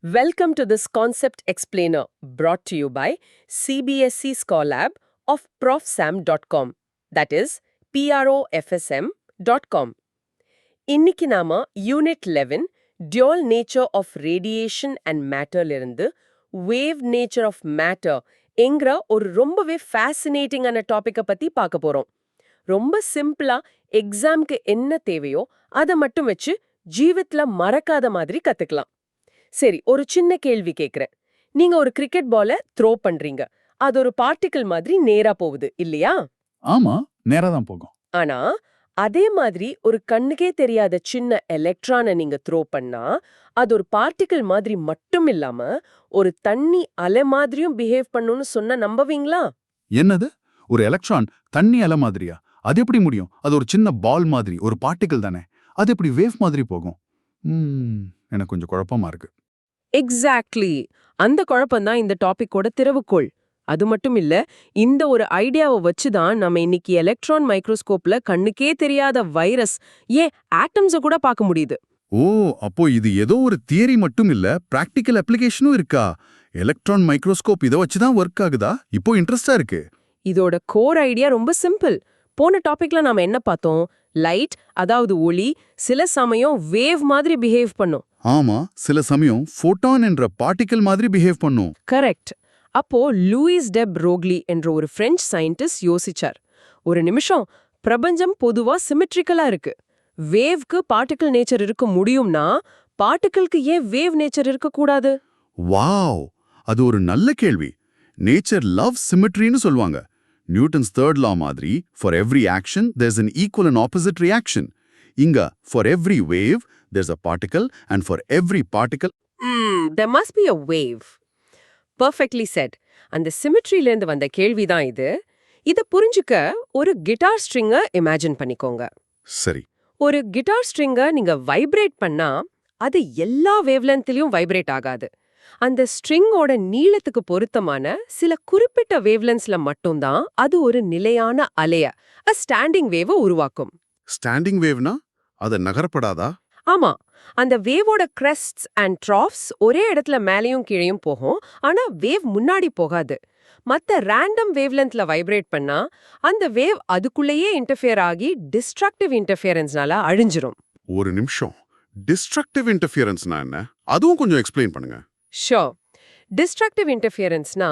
Welcome to this concept explainer brought to you by CBSE Scholab of profsam.com. That is profsm.com. இன்னைக்கு நாம unit 11 dual nature of radiation and மேட்டர்ல இருந்து wave nature of matter என்கிற ஒரு ரொம்பவே ஃபேசினேட்டிங்கான டாபிக்கை பத்தி பார்க்க போறோம். ரொம்ப சிம்பிளா எக்ஸாம்க்கு என்ன தேவையோ அதை மட்டும் வச்சு ஜீவித்ல மறக்காத மாதிரி கத்துக்கலாம். சரி, ஒரு சின்ன கேள்வி கேக்குறேன். நீங்க ஒரு கிரிக்கெட் பால த்ரோ பண்றீங்க. அது ஒரு பார்ட்டிகிள் மாதிரி நேரா போகுது இல்லையா? ஆமா, நேரா தான் போகும். ஆனா அதே மாதிரி ஒரு கண்ணுக்கே தெரியாத சின்ன எலக்ட்ரானை நீங்க த்ரோ பண்ணா அது ஒரு பார்ட்டிகிள் மாதிரி மட்டும் இல்லாம ஒரு தண்ணி அலை மாதிரியும் பிஹேவ் பண்ணுன்னு சொன்னா நம்புவீங்களா? என்னது? ஒரு எலக்ட்ரான் தண்ணி அலை மாதிரியா? அது எப்படி முடியும்? அது ஒரு சின்ன பால் மாதிரி, ஒரு பார்ட்டிகிள் தானே. அது எப்படி வேவ் மாதிரி போகும்? எனக்கு கொஞ்சம் குழப்பமா இருக்கு. எக்ஸாக்ட்லி. அந்த குழப்பம்தான் இந்த டாபிக்கோட திறவுகோள். அது மட்டும் இல்ல, இந்த ஒரு ஐடியாவை வச்சுதான் நம்ம இன்னைக்கு எலக்ட்ரான் மைக்ரோஸ்கோப்ல கண்ணுக்கே தெரியாத வைரஸ், ஏன் ஆட்டம்ஸ கூட பார்க்க முடியுது. ஓ, அப்போ இது ஏதோ ஒரு தியரி மட்டும் இல்ல, பிராக்டிக்கல் அப்ளிகேஷனும் இருக்கா? எலக்ட்ரான் மைக்ரோஸ்கோப் இதை வச்சுதான் ஒர்க் ஆகுதா? இப்போ இன்ட்ரெஸ்டா இருக்கு. இதோட கோர் ஐடியா ரொம்ப சிம்பிள். போன டாபிக்ல நாம என்ன பார்த்தோம்? லைட், அதாவது ஒளி, சில சமயம் வேவ் மாதிரி பிஹேவ் பண்ணும். ஆமா, சில சமயம் ஃபோட்டான் என்ற பார்ட்டிகிள் மாதிரி பிஹேவ் பண்ணும். கரெக்ட். அப்போ லூயிஸ் டெ ப்ரோக்லி என்ற ஒரு பிரெஞ்சு சயின்டிஸ்ட் யோசிச்சார், ஒரு நிமிஷம், பிரபஞ்சம் பொதுவா சிமெட்ரிக்கலா இருக்கு. வேவ்க்கு பார்ட்டிகிள் நேச்சர் இருக்க முடியும்னா பார்ட்டிகிள்க்கு ஏன் வேவ் நேச்சர் இருக்க கூடாது? வாவ், அது ஒரு நல்ல கேள்வி. நேச்சர் லவ் சிமெட்ரின்னு சொல்லுவாங்க. நியூட்டன்ஸ் தேர்ட் லா மாதிரி, for every action there's an equal and opposite reaction. இங்க for every wave there's a particle and for every particle there must be a wave. Perfectly said. அந்த சிமெட்ரியில இருந்து வந்த கேள்விதான் இது. இத புரிஞ்சுக்க ஒரு கிட்டார் ஸ்ட்ரிங்க இமேஜின் பண்ணிக்கோங்க. சரி. ஒரு கிட்டார் ஸ்ட்ரிங்க நீங்க வைப்ரேட் பண்ணா அது எல்லா வேவ்லென்த்லயும் வைப்ரேட் ஆகாது. அந்த ஸ்ட்ரிங்கோட நீளத்துக்கு பொருத்தமான சில குறிப்பிட்ட வேவ்லென்த்ஸ்ல மட்டும்தான் அது ஒரு நிலையான அலைய, ஸ்டாண்டிங் வேவ உருவாக்கும். ஸ்டாண்டிங் வேவ்னா அது நகரப்படாதா? ஆமா, அந்த வேவோட கிரெஸ்ட்ஸ் அண்ட் ட்ராஃப்ஸ் ஒரே இடத்துல மேலேயும் கீழையும் போகும். ஆனா வேவ் முன்னாடி போகாது. மத்த ரேண்டம் வேவ்லென்த்ல வைப்ரேட் பண்ணா அந்த வேவ் அதுக்குள்ளேயே இன்டர்ஃபியர் ஆகி டிஸ்ட்ரக்டிவ் இன்டர்ஃபியரன்ஸ்னால அழிஞ்சிரும். ஒரு நிமிஷம், டிஸ்ட்ரக்டிவ் இன்டர்ஃபியரன்ஸ்னா என்ன? அதுவும் கொஞ்சம் எக்ஸ்பிளைன் பண்ணுங்க. ஷோர். டிஸ்ட்ரக்டிவ் இன்டர்ஃபியரன்ஸ்னா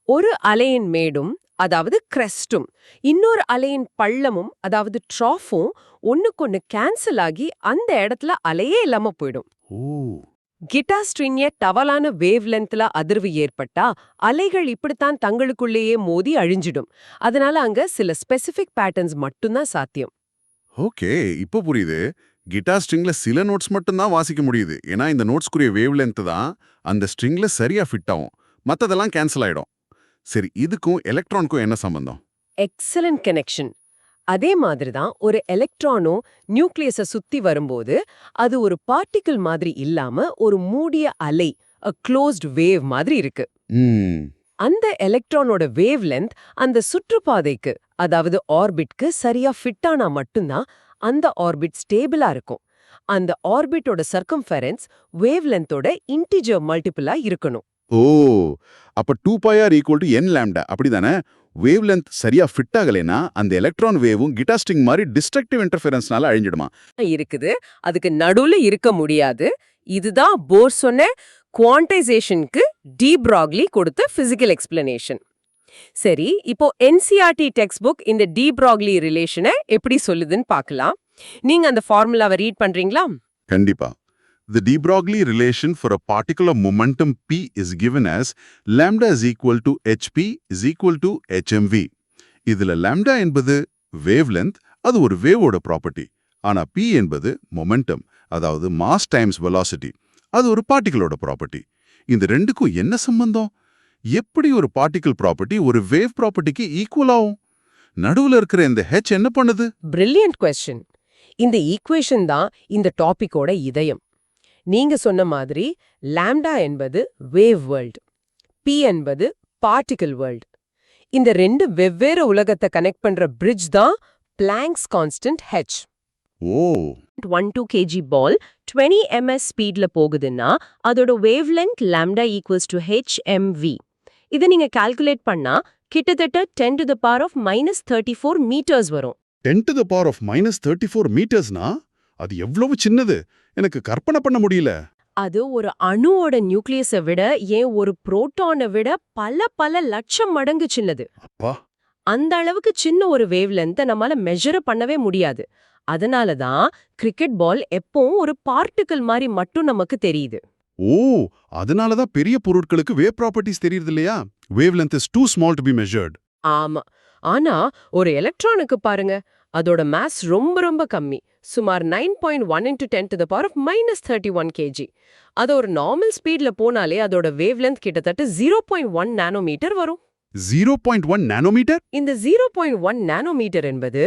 ஒரு அலையின் மேடும், அதாவது கிரெஸ்டும், இன்னொரு அலையின் பள்ளமும், அதாவது ட்ராஃபும் ஒண்ணுக்கொன்னு கேன்சல் ஆகி அந்த இடத்துல அலையே இல்லாம போயிடும். கிட்டார் ஸ்ட்ரிங்க டவலான வேவ் லென்த்ல அதிர்வு ஏற்பட்டா அலைகள் இப்படித்தான் தங்களுக்குள்ளேயே மோதி அழிஞ்சிடும். அதனால அங்க சில ஸ்பெசிபிக் பேட்டர்ன்ஸ் மட்டும்தான் சாத்தியம். ஓகே, இப்போ புரியுது. கிட்டார் ஸ்ட்ரிங்ல சில நோட்ஸ் மட்டும்தான் வாசிக்க முடியுது. ஏன்னா இந்த நோட்ஸ்க்குரிய வேவ் லென்த் தான் அந்த ஸ்ட்ரிங்ல சரியா ஃபிட் ஆகும். மத்ததெல்லாம் கேன்சல் ஆயிடும். சரி, இதுக்கும் எலக்ட்ரானுக்கும் என்ன சம்பந்தம்? Excellent connection. அதே மாதிரிதான் ஒரு எலக்ட்ரானும் நியூக்ளியஸை சுத்தி வரும்போது அது ஒரு பார்ட்டிகிள் மாதிரி இல்லாம ஒரு மூடிய அலை, க்ளோஸ்ட் வேவ் மாதிரி இருக்கு. அந்த எலக்ட்ரானோட வேவ் லென்த் அந்த சுற்றுப்பாதைக்கு, அதாவது ஆர்பிட்க்கு சரியா ஃபிட் ஆனா மட்டும்தான் அந்த ஆர்பிட் ஸ்டேபிளா இருக்கும். அந்த ஆர்பிட்டோட சர்க்கம்ஃபரன்ஸ் வேவ் லென்த்தோட இன்டிஜர் மல்டிபிளா இருக்கணும். ஓ, அப்ப 2πr = n லாம்டா, அப்படிதானே? வேவ் லென்த் சரியா ஃபிட் ஆகலைன்னா அந்த எலக்ட்ரான் வேவும் கிட்டார் ஸ்ட்ரிங் மாதிரி டிஸ்ட்ரக்டிவ் இன்டர்ஃபியரன்ஸ்னால அழிஞ்சிடுமா? இருக்குது. அதுக்கு நடுவுல இருக்க முடியாது. இதுதான் போர் சொன்ன குவான்டைசேஷனுக்கு டி ப்ராக்லி கொடுத்த பிசிக்கல் எக்ஸ்பிளனேஷன். சரி, இப்போ என்சிஆர்டி டெக்ஸ்ட் புக் இந்த டி ப்ராக்லி ரிலேஷனை எப்படி சொல்லுதுன்னு பார்க்கலாம். நீங்க அந்த ஃபார்முலாவை ரீட் பண்றீங்களா? கண்டிப்பா. The de Broglie relation for a particular momentum p is given as lambda is equal to hp is equal to hmv. இதுல lambda என்பது wavelength, அது ஒரு வேவோட ப்ராப்பர்ட்டி. ஆனா p என்பது momentum, அதாவது mass times velocity, அது ஒரு பார்ட்டிகளோட ப்ராப்பர்ட்டி. இந்த ரெண்டுக்கும் என்ன சம்பந்தம்? எப்படி ஒரு பார்ட்டிகிள் ப்ராப்பர்ட்டி ஒரு வேவ் ப்ராப்பர்ட்டிக்கு ஈக்குவல் ஆகும்? நடுவுல இருக்கிற இந்த h என்ன பண்ணுது? Brilliant question. இந்த ஈக்குவேஷன் தான் இந்த டாபிக்கோட இதயம். நீங்க சொன்ன மாதிரி லாம்டா என்பது வேவ் வேர்ல்ட், பி என்பது பார்ட்டிகிள் வேர்ல்ட். இந்த ரெண்டு வெவ்வேறு உலகத்தை கனெக்ட் பண்ற பிரிட்ஜ் தான் பிளாங்க்ஸ் கான்ஸ்டன்ட் h. ஓ, 12 kg ball 20 ms ஸ்பீட்ல போகுதுன்னா அதோட wavelength lambda equals to hmv. இதை நீங்க கால்குலேட் பண்ணா கிட்டத்தட்ட 10 to the power of -34 metres வரும். 10 to the power of -34 மீட்டர்ஸ்னா அது எவ்வளவு சின்னது, எனக்கு கற்பனை பண்ண முடியல. அது ஒரு அணுவோட நியூக்ளியஸை விட ஏன் ஒரு புரோட்டானை விட பல பல லட்சம் மடங்கு சின்னது. அப்பா, அந்த அளவுக்கு சின்ன ஒரு வேவ்லென்த்தை நம்மால மெஷர் பண்ணவே முடியாது. அதனால தான் கிரிக்கெட் பால் எப்பவும் ஒரு பார்ட்டிகிள் மாதிரி மட்டும் நமக்கு தெரியுது. ஓ, அதனால தான் பெரிய பொருட்களுக்கு வேவ் ப்ராப்பர்ட்டிஸ் தெரியுது இல்லையா? wavelength is too small to be measured. ஆமா. ஆனா ஒரு எலக்ட்ரானுக்கு பாருங்க, அதோட மாஸ் ரொம்ப ரொம்ப கம்மி. சுமார் 9.1 into 10 to the power of -31 kg. அது ஒரு நார்மல் ஸ்பீட்ல போனாலே அதோட வேவ்லென்த் கிட்டத்தட்ட 0.1 நானோமீட்டர் வரும். 0.1 நானோமீட்டர்? இந்த 0.1 நானோமீட்டர் என்பது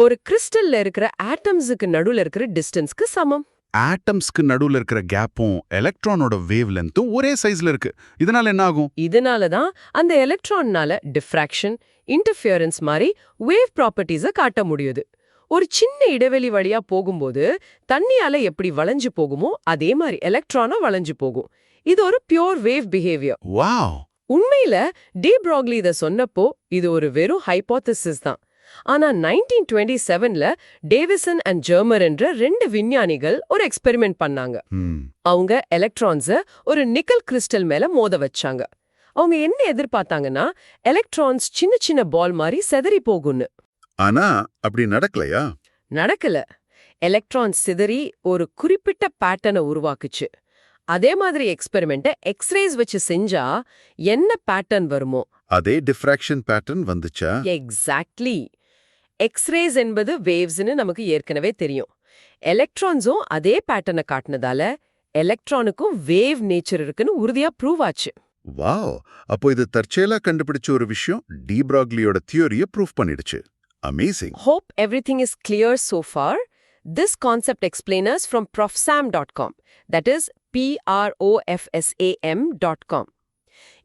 ஒரு கிறிஸ்டல்ல இருக்கிற ஆட்டம்ஸுக்கு நடுவுல இருக்கிற டிஸ்டன்ஸ்க்கு சமம். ஆட்டம்ஸ்க்கு நடுவுல இருக்கிற கேப்பும் எலக்ட்ரானோட வேவ் லென்த்தும் ஒரே சைஸ்ல இருக்கு. இதனால என்ன ஆகும்? இதனால தான் அந்த எலக்ட்ரான்னால டிஃப்ராக்ஷன், இன்டர்ஃபியரன்ஸ் மாதிரி வேவ் ப்ராப்பர்ட்டிஸை காட்ட முடியுது. ஒரு சின்ன இடைவெளி வழியா போகும்போது தண்ணியால எப்படி வளைஞ்சு போகுமோ அதே மாதிரி எலக்ட்ரானும் வளைஞ்சு போகும். இது ஒரு பியூர் வேவ் பிஹேவியர். வாவ்! உண்மையில டி ப்ராக்லி இதை சொன்னப்போ இது ஒரு வெறும் ஹைபோதசிஸ் தான். ஆனா 1927ல டேவிசன் அண்ட் ஜெர்மர் என்ற 2 விஞ்ஞானிகள் ஒரு எக்ஸ்பெரிமெண்ட் பண்ணாங்க. அவங்க எலக்ட்ரான்ஸை ஒரு நிக்கல் கிறிஸ்டல் மேல மோத வச்சாங்க. அவங்க என்ன எதிர்பார்த்தாங்கன்னா எலக்ட்ரான்ஸ் சின்ன சின்ன பால் மாதிரி செதறி போகும்னு. ஆனா அப்படி நடக்கலையா? நடக்கல. எலக்ட்ரான்ஸ் சிதறி ஒரு குறிப்பிட்ட பேட்டர்னை உருவாக்குச்சு. அதே மாதிரி எக்ஸ்பெரிமெண்ட்டை எக்ஸ்ரேஸ் வச்சு செஞ்சா என்ன பேட்டர்ன் வருமோ அதே டிஃப்ராக்ஷன் பேட்டர்ன் வந்துச்சா? எக்ஸாக்ட்லி. எக்ஸ்ரேஸ் என்பது வேவ்ஸ்னு நமக்கு ஏற்கனவே தெரியும். எலக்ட்ரான்ஸும் அதே பேட்டர்னை காட்டினதால எலக்ட்ரானுக்கும் வேவ் நேச்சர் இருக்குன்னு உறுதியா ப்ரூவ் ஆச்சு. வாவ்! அப்போ இது தற்செயலா கண்டுபிடிச்ச ஒரு விஷயம் டி ப்ராக்லியோட தியரியை ப்ரூஃப் பண்ணிடுச்சு. Amazing. Hope everything is clear so far. This concept explainers from profsam.com, that is profsam.com.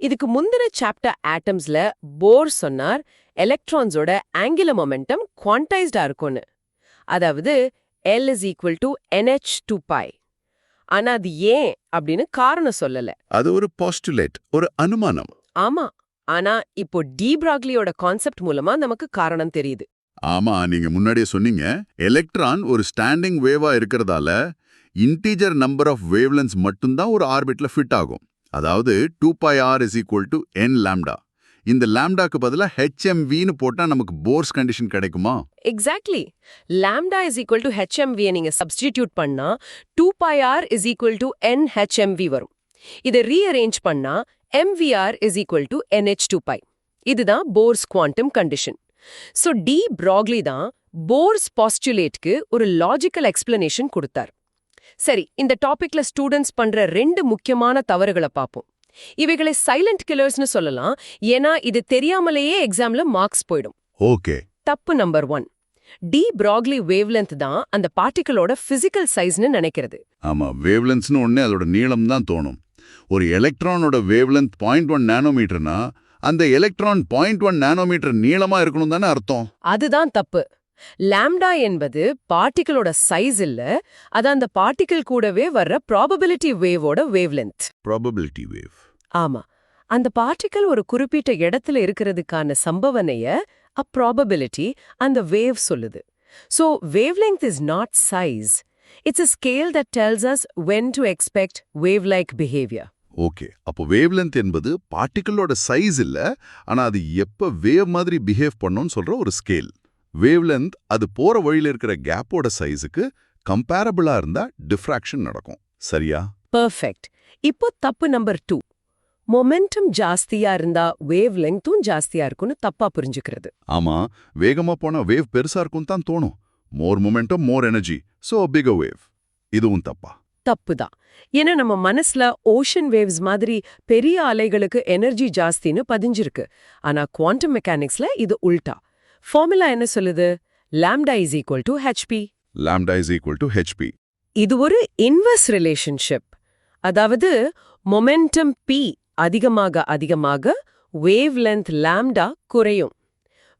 இதுக்கு முந்தின சாப்டர் ஆட்டம்ஸ்ல போர் சொன்னார் எலக்ட்ரான்ஸோட ஆங்குலர் மொமெண்டம் குவான்டைஸ்டா இருக்கும்னு. அதாவது L is equal to nh2π. ஆனா அது ஏன் அப்படின்னு காரணம் சொல்லல. அது ஒரு பாஸ்டுலேட், ஒரு அனுமானம். ஆமா. ஆனா இப்போ டி ப்ராக்லியோட கான்செப்ட் மூலமா நமக்கு காரணம் தெரியுது. ஆமா, நீங்க முன்னாடியே சொன்னீங்க, எலக்ட்ரான் ஒரு ஸ்டாண்டிங் வேவா இருக்கிறதால இன்டீஜர் நம்பர் ஆஃப் வேவ்லென்ஸ் மட்டும்தான் ஒரு ஆர்பிட்ல ஃபிட் ஆகும். அதாவது 2πr is equal to n lambda. இந்த லாம்டாக்கு பதிலா hmvன்னு போட்டா நமக்கு போர்ஸ் கண்டிஷன் கிடைக்குமா? Exactly. lambda is equal to hmv நீங்க சப்ஸ்டிடியூட் பண்ணா 2πr is equal to nhmv வரும். இதை ரீஅரேஞ்ச் பண்ணா mvr is equal to nh2π. இதுதான் Bohr's quantum condition. So de Broglie தான் போர்ஸ் பாஸ்டுலேட்க்கு ஒரு லாஜிக்கல் எக்ஸ்பிளனேஷன் கொடுத்தார். சரி, இந்த டாபிக்ல ஸ்டூடெண்ட்ஸ் பண்ற 2 முக்கியமான தவறுகளை பார்ப்போம். இவைகளை சைலண்ட் கில்லர்ஸ்னு சொல்லலாம், ஏன்னா இது தெரியாமலேயே எக்ஸாம்ல மார்க்ஸ் போயிடும். ஓகே. தப்பு நம்பர் 1. டி ப்ராக்லி வேவ்லென்த் தான் அந்த பார்ட்டிகளோட பிசிக்கல் சைஸ்னு நினைக்கிறது. ஆமா, வேவ்லென்த்னு ஒண்ணே அதோட நீளம் தான் தோணும். ஒரு எலக்ட்ரானோட வேவ்லென்த் 0.1 நானோமீட்டர்னா அந்த எலக்ட்ரான் 0.1 நானோமீட்டர் நீளமா இருக்கணும் தானே அர்த்தம்? அதுதான் தப்பு. லாம்டா என்பது பார்ட்டிகளோட சைஸ் இல்ல, அது அந்த பார்ட்டிகள் கூடவே வர்ற ப்ராபபிலிட்டி வேவோட வேவ்லென்த். Probability wave. ஆமா. அந்த பார்ட்டிகள் ஒரு குறிப்பிட்ட இடத்துல இருக்கிறதுக்கான சம்பவனைய ப்ராபபிலிட்டி அந்த வேவ் சொல்லுது. So wavelength is not size. It's a scale that tells us when to expect wave-like behavior. Okay, அப்போ வேவ்லென்த் என்பது பார்ட்டிகளோட சைஸ் இல்ல, ஆனா அது எப்ப வேவ் மாதிரி பிஹேவ் பண்ணும்னு சொல்ற ஒரு ஸ்கேல். வேவ்லென்த் அது போற வழியில இருக்கிற கேப்போட சைஸுக்கு கம்பேரபிளா இருந்தா டிஃப்ராக்ஷன் நடக்கும். சரியா? பெர்ஃபெக்ட். இப்போ தப்பு நம்பர் 2. மொமெண்டம் ஜாஸ்தியா இருந்தா வேவ் லெங்த்தும் ஜாஸ்தியா இருக்கும்னு தப்பா புரிஞ்சுக்கிறது. ஆமா, வேகமா போனா வேவ் பெருசா இருக்கும் தான் தோணும். More momentum, more energy, so bigger wave. இதுவும் தப்பா? தப்புதான். ஏன்னா நம்ம மனசுல ஓஷன் வேவ்ஸ் மாதிரி பெரிய அலைகளுக்கு எனர்ஜி ஜாஸ்தின்னு பதிஞ்சிருக்கு. ஆனா குவாண்டம் மெக்கானிக்ஸ்ல இது உல்டா. ஃபார்முலா என்ன சொல்லுது? lambda is equal to hp. lambda is equal to hp. இது ஒரு இன்வெர்ஸ் ரிலேஷன்ஷிப். அதாவது மொமெண்டம் p அதிகமாக அதிகமாக வேவ் லென்த் லாம்டா குறையும்.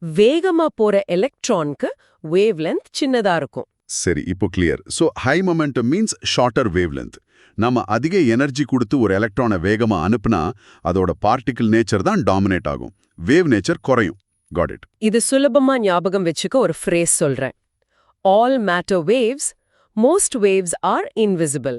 வேகமா போற எலக்ட்ரானுக்கு வேவ் லென்த் சின்னதா இருக்கும். சரி, இப்போ clear. So high momentum means shorter wavelength. நம்ம அதிக எனர்ஜி கொடுத்து ஒரு எலக்ட்ரானை வேகமா அனுப்புனா அதோட பார்ட்டிகிள் நேச்சர் தான் டாமினேட் ஆகும். வேவ் நேச்சர் குறையும். Got it. இது சுலபமா ஞாபகம் வச்சுக்க ஒரு ஃப்ரேஸ் சொல்றேன். All matter waves, most waves are invisible.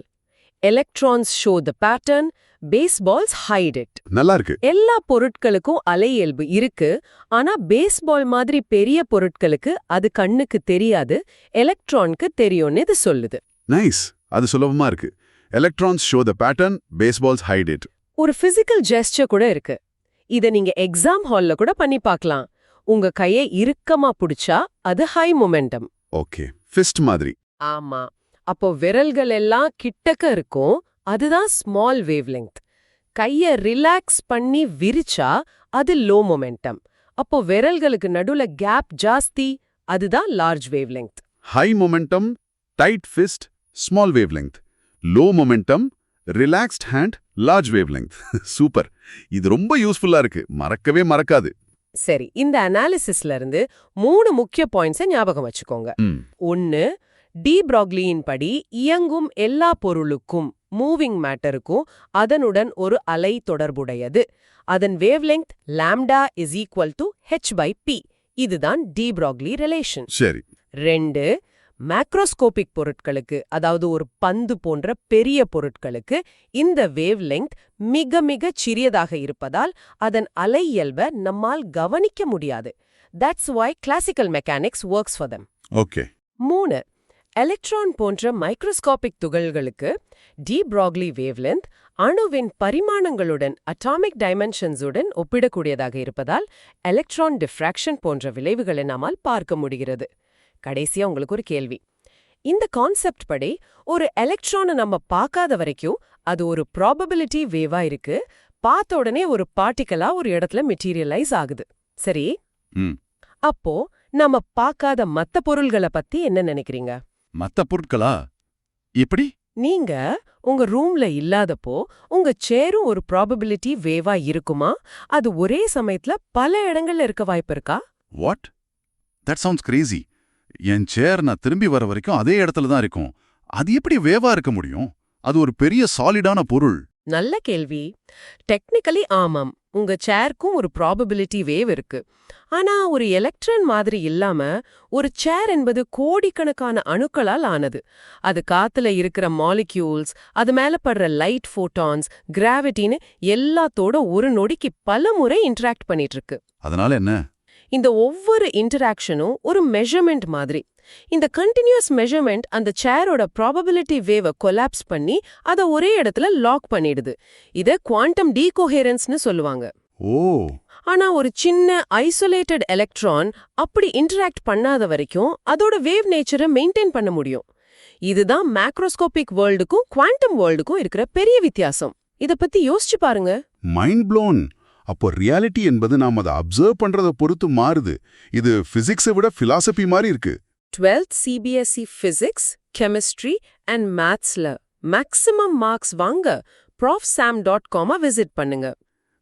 Electrons show the pattern, baseballs hide it. நல்லா இருக்கு. எல்லா பொருட்களுக்கும் அலை இயல்பு இருக்கு, ஆனா பேஸ்பால் மாதிரி பெரிய பொருட்களுக்கு அது கண்ணுக்கு தெரியாது, எலக்ட்ரானுக்கு தெரியும்னு இது சொல்லுது. நைஸ். அது சுலபமா இருக்கு. Electrons show the pattern, baseballs hide it. ஒரு பிசிக்கல் ஜெஸ்டர் கூட இருக்கு. இத நீங்க எக்ஸாம் ஹால்ல கூட பண்ணி பார்க்கலாம். உங்க கையை இறுக்கமா புடிச்சா அது ஹை மொமெண்டம். ஓகே, ஃபிஸ்ட் மாதிரி. ஆமா. அப்போ விரல்கள் எல்லாம் கிட்டக்க இருக்கும், அதுதான் ஸ்மால் வேவ்லெங்த். கைய ரிலாக்ஸ் பண்ணி விரிச்சா அது லோ மொமெண்டம். அப்போ விரல்களுக்கு நடுவுல கேப் ஜாஸ்தி, அதுதான் large wavelength. High momentum, tight fist, small wavelength. Low momentum, relaxed hand, large wavelength. Super. இது ரொம்ப யூஸ்ஃபுல்லா இருக்கு, மறக்கவே மறக்காது. சரி, இந்த அனாலிசிஸ்ல இருந்து 3 முக்கிய பாயிண்ட்ஸை ஞாபகம் வச்சுக்கோங்க. 1, டி ப்ராக்லியின் படி இயங்கும் எல்லா பொருளுக்கும், மூவிங் மேட்டருக்கும் அதனுடன் ஒரு அலை தொடர்புடையது. அதன் wavelength lambda is equal to h/p. இதுதான் டி ப்ராக்லி ரிலேஷன். சரி. 2, மேக்ரோஸ்கோபிக் பொருட்களுக்கு, அதாவது ஒரு பந்து போன்ற பெரிய பொருட்களுக்கு இந்த வேவ்லெங்த் மிக மிக சிறியதாக இருப்பதால் அதன் அலை இயல்பை நம்மால் கவனிக்க முடியாது. That's why classical mechanics works for them. Okay. 3, electron போன்ற மைக்ரோஸ்கோபிக் துகள்களுக்கு டி ப்ராக்லி வேவ்லெந்த் அணுவின் பரிமாணங்களுடன், அட்டாமிக் டைமென்ஷன்ஸுடன் ஒப்பிடக்கூடியதாக இருப்பதால் எலக்ட்ரான் டிஃப்ராக்ஷன் போன்ற விளைவுகளை நம்மால் பார்க்க முடிகிறது. கடைசியா உங்களுக்கு ஒரு கேள்வி. இந்த கான்செப்ட் படி ஒரு எலக்ட்ரானை நம்ம பார்க்காத வரைக்கும் அது ஒரு ப்ராபபிலிட்டி வேவா இருக்கு, பார்த்த உடனே ஒரு பார்ட்டிகலா ஒரு இடத்துல மெட்டீரியலைஸ் ஆகுது. சரி, அப்போ நம்ம பார்க்காத மத்த பொருள்களை பத்தி என்ன நினைக்கிறீங்க? மத்த பொருட்களா? எப்படி? நீங்க உங்க ரூம்ல இல்லாதப்போ உங்க சேரும் ஒரு ப்ராபபிலிட்டி வேவா இருக்குமா? அது ஒரே சமயத்துல பல இடங்கள்ல இருக்க வாய்ப்பு இருக்கா? வாட்? That sounds crazy. என் சேர் நான் திரும்பி வர வரைக்கும் அதே இடத்துல தான் இருக்கும். அது எப்படி வேவா இருக்க முடியும்? அது ஒரு பெரிய சாலிடான பொருள். நல்ல கேள்வி. டெக்னிக்கலி ஆமாம், உங்க சேர்க்கும் ஒரு ப்ராபபிலிட்டி வேவ் இருக்கு. ஆனா ஒரு எலக்ட்ரான் மாதிரி இல்லாம ஒரு சேர் என்பது கோடிக்கணக்கான அணுக்களால் ஆனது. அது காத்துல இருக்கிற மாலிக்யூல்ஸ், அது மேல படுற லைட் ஃபோட்டான்ஸ், கிராவிட்டின்னு எல்லாத்தோட ஒரு நொடிக்கு பல முறை இன்டராக்ட் பண்ணிட்டு இருக்கு. அதனால என்ன? இந்த ஒவ்வொரு இன்டராக்ஷனும் ஒரு மெஷர்மெண்ட் மாதிரி. இந்த கண்டினியூஸ் மெஷர்மெண்ட் அந்த சேரோட ப்ராபபிலிட்டி வேவை கொலாப்ஸ் பண்ணி அதை ஒரே இடத்துல லாக் பண்ணிடுது. இத குவாண்டம் டீகோஹெரன்ஸ்னு சொல்லுவாங்க. ஓ. ஆனா ஒரு சின்ன ஐசோலேட்டட் எலக்ட்ரான் அப்படி இன்டராக்ட் பண்ணாத வரைக்கும் அதோட வேவ் நேச்சரை மெயின்டைன் பண்ண முடியும். இதுதான் மேக்ரோஸ்கோபிக் வேர்ல்டுக்கும் குவாண்டம் வேர்ல்டுக்கும் இருக்கிற பெரிய வித்தியாசம். இத பத்தி யோசிச்சு பாருங்க. Mind blown. அப்போ ரியாலிட்டி என்பது நாம் அதை அப்சர்வ் பண்றதை பொறுத்து மாறுது. இது பிசிக்ஸை விட பிலாசபி மாதிரி இருக்கு. 12th CBSE Physics, Chemistry and Mathsல மேக்ஸிமம் மார்க்ஸ் வாங்க profsam.com விசிட் பண்ணுங்க.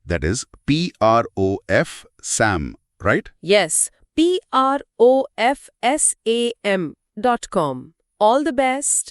That is PROF SAM, right? Yes, PROFSAM.com. All the best.